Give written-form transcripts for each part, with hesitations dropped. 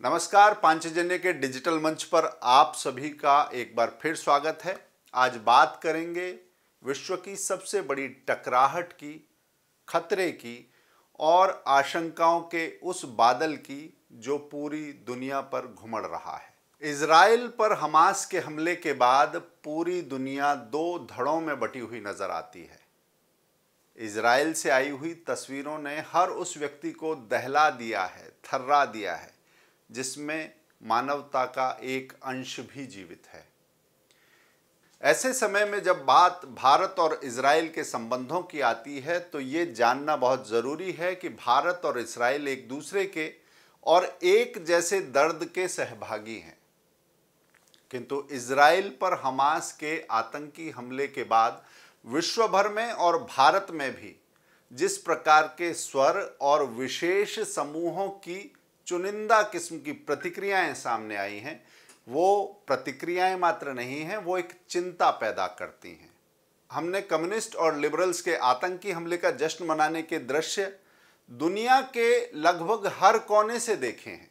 नमस्कार, पांचजन्य के डिजिटल मंच पर आप सभी का एक बार फिर स्वागत है। आज बात करेंगे विश्व की सबसे बड़ी टकराहट की, खतरे की और आशंकाओं के उस बादल की जो पूरी दुनिया पर घुमड़ रहा है। इजराइल पर हमास के हमले के बाद पूरी दुनिया दो धड़ों में बटी हुई नजर आती है। इजराइल से आई हुई तस्वीरों ने हर उस व्यक्ति को दहला दिया है, थर्रा दिया है जिसमें मानवता का एक अंश भी जीवित है। ऐसे समय में जब बात भारत और इजराइल के संबंधों की आती है तो ये जानना बहुत ज़रूरी है कि भारत और इजराइल एक दूसरे के और एक जैसे दर्द के सहभागी हैं। किंतु इजराइल पर हमास के आतंकी हमले के बाद विश्व भर में और भारत में भी जिस प्रकार के स्वर और विशेष समूहों की चुनिंदा किस्म की प्रतिक्रियाएं सामने आई हैं, वो प्रतिक्रियाएं मात्र नहीं हैं, वो एक चिंता पैदा करती हैं। हमने कम्युनिस्ट और लिबरल्स के आतंकी हमले का जश्न मनाने के दृश्य दुनिया के लगभग हर कोने से देखे हैं।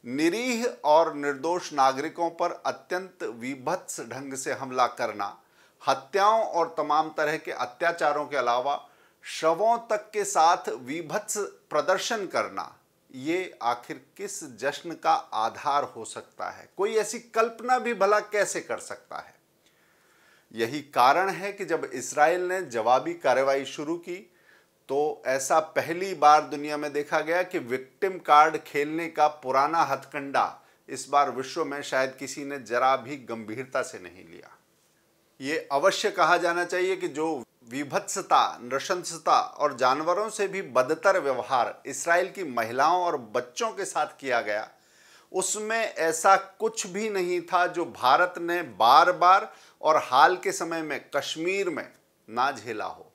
निरीह और निर्दोष नागरिकों पर अत्यंत विभत्स ढंग से हमला करना, हत्याओं और तमाम तरह के अत्याचारों के अलावा शवों तक के साथ विभत्स प्रदर्शन करना, ये आखिर किस जश्न का आधार हो सकता है? कोई ऐसी कल्पना भी भला कैसे कर सकता है? यही कारण है कि जब इस्राएल ने जवाबी कार्रवाई शुरू की तो ऐसा पहली बार दुनिया में देखा गया कि विक्टिम कार्ड खेलने का पुराना हथकंडा इस बार विश्व में शायद किसी ने जरा भी गंभीरता से नहीं लिया। ये अवश्य कहा जाना चाहिए कि जो विभत्सता, नृशंसता और जानवरों से भी बदतर व्यवहार इस्राएल की महिलाओं और बच्चों के साथ किया गया, उसमें ऐसा कुछ भी नहीं था जो भारत ने बार बार और हाल के समय में कश्मीर में ना झेला हो।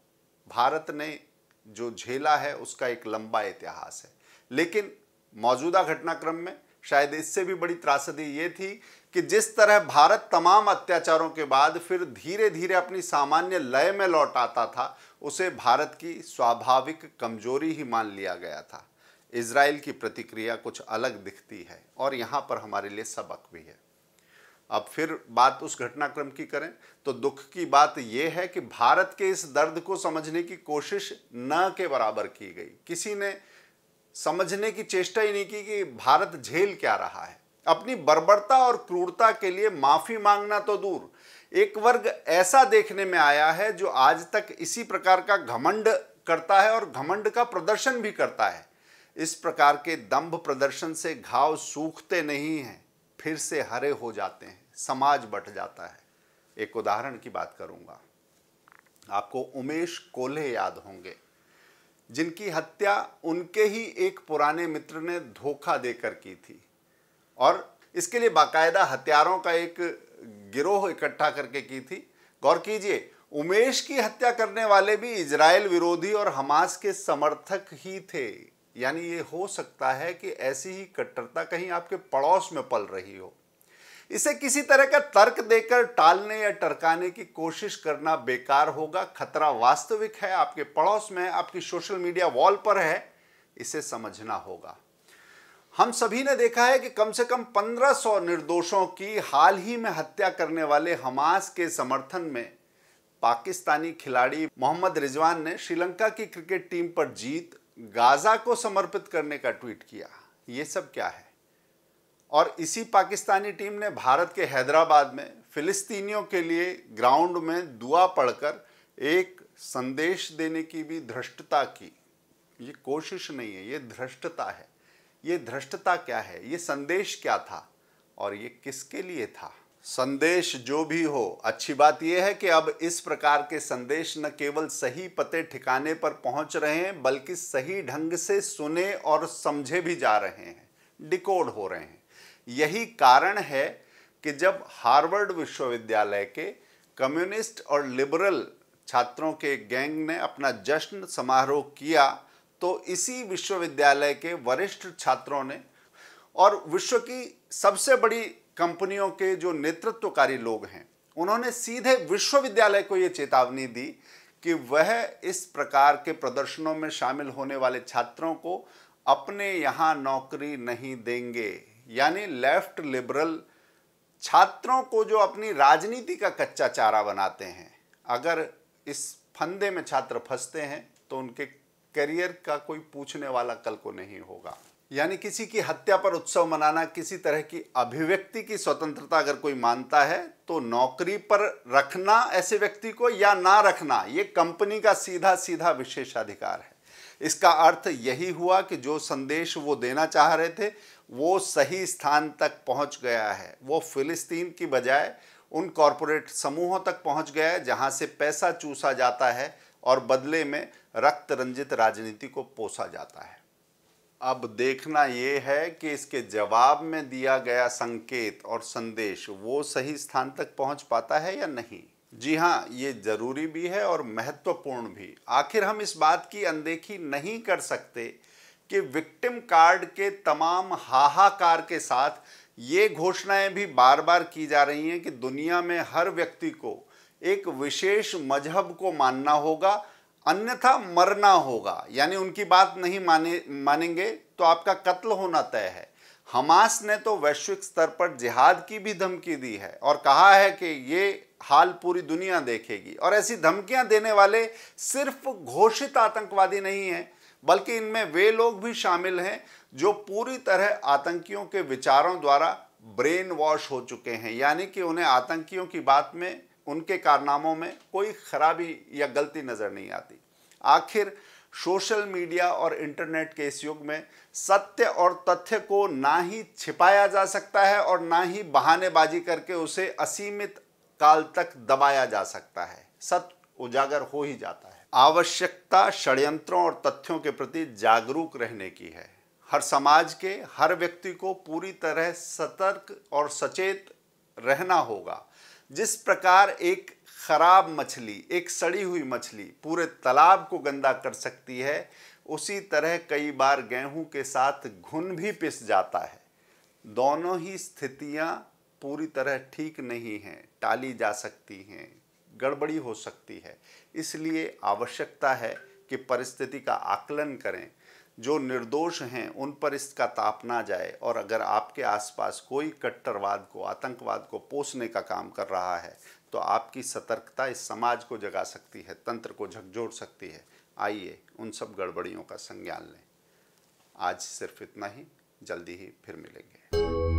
भारत ने जो झेला है उसका एक लंबा इतिहास है, लेकिन मौजूदा घटनाक्रम में शायद इससे भी बड़ी त्रासदी ये थी कि जिस तरह भारत तमाम अत्याचारों के बाद फिर धीरे धीरे अपनी सामान्य लय में लौट आता था, उसे भारत की स्वाभाविक कमजोरी ही मान लिया गया था। इजराइल की प्रतिक्रिया कुछ अलग दिखती है और यहाँ पर हमारे लिए सबक भी है। अब फिर बात उस घटनाक्रम की करें तो दुख की बात यह है कि भारत के इस दर्द को समझने की कोशिश न के बराबर की गई। किसी ने समझने की चेष्टा ही नहीं की कि भारत झेल क्या रहा है। अपनी बर्बरता और क्रूरता के लिए माफी मांगना तो दूर, एक वर्ग ऐसा देखने में आया है जो आज तक इसी प्रकार का घमंड करता है और घमंड का प्रदर्शन भी करता है। इस प्रकार के दंभ प्रदर्शन से घाव सूखते नहीं हैं, फिर से हरे हो जाते हैं, समाज बंट जाता है। एक उदाहरण की बात करूंगा। आपको उमेश कोल्हे याद होंगे, जिनकी हत्या उनके ही एक पुराने मित्र ने धोखा देकर की थी और इसके लिए बाकायदा हत्यारों का एक गिरोह इकट्ठा करके की थी। गौर कीजिए, उमेश की हत्या करने वाले भी इजराइल विरोधी और हमास के समर्थक ही थे। यानी ये हो सकता है कि ऐसी ही कट्टरता कहीं आपके पड़ोस में पल रही हो। इसे किसी तरह का तर्क देकर टालने या टरकाने की कोशिश करना बेकार होगा। खतरा वास्तविक है, आपके पड़ोस में, आपकी सोशल मीडिया वॉल पर है, इसे समझना होगा। हम सभी ने देखा है कि कम से कम 1500 निर्दोषों की हाल ही में हत्या करने वाले हमास के समर्थन में पाकिस्तानी खिलाड़ी मोहम्मद रिजवान ने श्रीलंका की क्रिकेट टीम पर जीत गाजा को समर्पित करने का ट्वीट किया। ये सब क्या है? और इसी पाकिस्तानी टीम ने भारत के हैदराबाद में फिलिस्तीनियों के लिए ग्राउंड में दुआ पढ़कर एक संदेश देने की भी धृष्टता की। ये कोशिश नहीं है, ये धृष्टता है। ये धृष्टता क्या है? ये संदेश क्या था और ये किसके लिए था? संदेश जो भी हो, अच्छी बात यह है कि अब इस प्रकार के संदेश न केवल सही पते ठिकाने पर पहुंच रहे हैं, बल्कि सही ढंग से सुने और समझे भी जा रहे हैं, डिकोड हो रहे हैं। यही कारण है कि जब हार्वर्ड विश्वविद्यालय के कम्युनिस्ट और लिबरल छात्रों के गैंग ने अपना जश्न समारोह किया तो इसी विश्वविद्यालय के वरिष्ठ छात्रों ने और विश्व की सबसे बड़ी कंपनियों के जो नेतृत्वकारी लोग हैं, उन्होंने सीधे विश्वविद्यालय को ये चेतावनी दी कि वह इस प्रकार के प्रदर्शनों में शामिल होने वाले छात्रों को अपने यहाँ नौकरी नहीं देंगे। यानी लेफ्ट लिबरल छात्रों को जो अपनी राजनीति का कच्चा चारा बनाते हैं। अगर इस फंदे में छात्र फंसते हैं तो उनके करियर का कोई पूछने वाला कल को नहीं होगा। यानी किसी की हत्या पर उत्सव मनाना, किसी तरह की अभिव्यक्ति की स्वतंत्रता अगर कोई मानता है तो नौकरी पर रखना ऐसे व्यक्ति को या ना रखना, ये कंपनी का सीधा सीधा विशेषाधिकार है। इसका अर्थ यही हुआ कि जो संदेश वो देना चाह रहे थे वो सही स्थान तक पहुंच गया है। वो फिलिस्तीन की बजाय उन कॉरपोरेट समूहों तक पहुंच गया है जहां से पैसा चूसा जाता है और बदले में रक्त रंजित राजनीति को पोसा जाता है। अब देखना ये है कि इसके जवाब में दिया गया संकेत और संदेश वो सही स्थान तक पहुंच पाता है या नहीं। जी हाँ, ये जरूरी भी है और महत्वपूर्ण भी। आखिर हम इस बात की अनदेखी नहीं कर सकते कि विक्टिम कार्ड के तमाम हाहाकार के साथ ये घोषणाएं भी बार बार की जा रही हैं कि दुनिया में हर व्यक्ति को एक विशेष मजहब को मानना होगा, अन्यथा मरना होगा। यानी उनकी बात नहीं मानेंगे तो आपका कत्ल होना तय है। हमास ने तो वैश्विक स्तर पर जिहाद की भी धमकी दी है और कहा है कि ये हाल पूरी दुनिया देखेगी। और ऐसी धमकियां देने वाले सिर्फ घोषित आतंकवादी नहीं हैं, बल्कि इनमें वे लोग भी शामिल हैं जो पूरी तरह आतंकियों के विचारों द्वारा ब्रेन वॉश हो चुके हैं। यानी कि उन्हें आतंकियों की बात में, उनके कारनामों में कोई खराबी या गलती नजर नहीं आती। आखिर सोशल मीडिया और इंटरनेट के इस युग में सत्य और तथ्य को ना ही छिपाया जा सकता है और ना ही बहानेबाजी करके उसे असीमित काल तक दबाया जा सकता है। सत्य उजागर हो ही जाता है। आवश्यकता षड्यंत्रों और तथ्यों के प्रति जागरूक रहने की है। हर समाज के हर व्यक्ति को पूरी तरह सतर्क और सचेत रहना होगा। जिस प्रकार एक खराब मछली, एक सड़ी हुई मछली पूरे तालाब को गंदा कर सकती है, उसी तरह कई बार गेहूं के साथ घुन भी पिस जाता है। दोनों ही स्थितियां पूरी तरह ठीक नहीं हैं, टाली जा सकती हैं, गड़बड़ी हो सकती है। इसलिए आवश्यकता है कि परिस्थिति का आकलन करें। जो निर्दोष हैं उन पर इसका ताप ना जाए, और अगर आपके आसपास कोई कट्टरवाद को, आतंकवाद को पोषने का काम कर रहा है तो आपकी सतर्कता इस समाज को जगा सकती है, तंत्र को झकझोर सकती है। आइए उन सब गड़बड़ियों का संज्ञान लें। आज सिर्फ इतना ही, जल्दी ही फिर मिलेंगे।